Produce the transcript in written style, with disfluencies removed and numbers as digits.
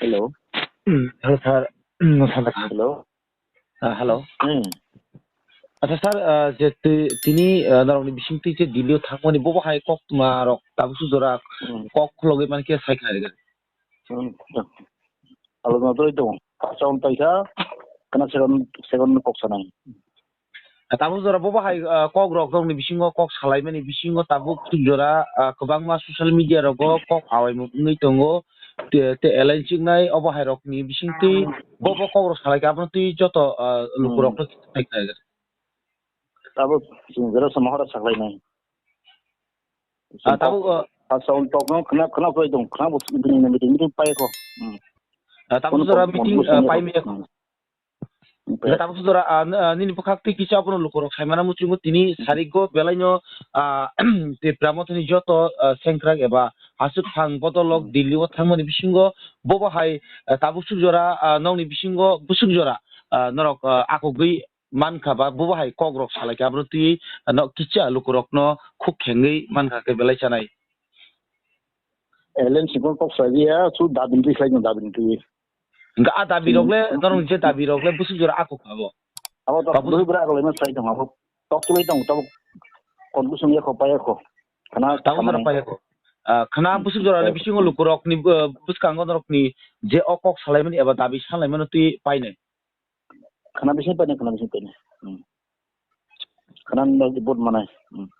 Hello. Hello, sir. Santa Cruz. Hello. Hello. আচ্ছা স্যার যে তিনি নারংনি বিসিংতি যে দিল্লিও থাকমানি ববো হাই কক তুমারক তাবুসু জরা কক লগে মানে কে সাইখা রেগা Alumno to ito. Sa taisa kana second kok sanang. tabu jora bobо hai kok rok dongni bisingo kok salaimani bisingo tabu jora kobang ma social media rogo kok awai ngai tongo te LNC nai obo hai rokni bisingti bobо kok rok salai ka tu joto lukurok to saikha REGA Tabo singgara samahara saklay nai. tabu Sa tok no kana to ito. Kana bus meeting pa ko. tabu jora meeting pai mi tabu jora nini pokakti kicha abono lukurok saimana mutringo tini sarigo belaino te pramotoni joto sengkrak eba hasut phang bodolok dillio thangmani bisingo bobo hai tabu jora nongni bisingo busuk jora norok akogui manka ba bobo hai kogrok salai abro tui no kicha lukurok no khuk khengei manka ke belai chanai Ellen sipon kok sa dia su dabin ti sai no dabin ti. Enggak ada birokle norong je ta birokle busuk jora akok abo Abo to doi bra ko lena sai tong abo. Tok tu itong tok kon busung ya ko pa ya ko. Kana tahu jora pa yako khana busuk jora le bisingo lukurok ni buskango norok ni je okok salaimani eba dabi salaimani tui paine kana bising pa ne kana bising pa ne. Kana no dibot manai.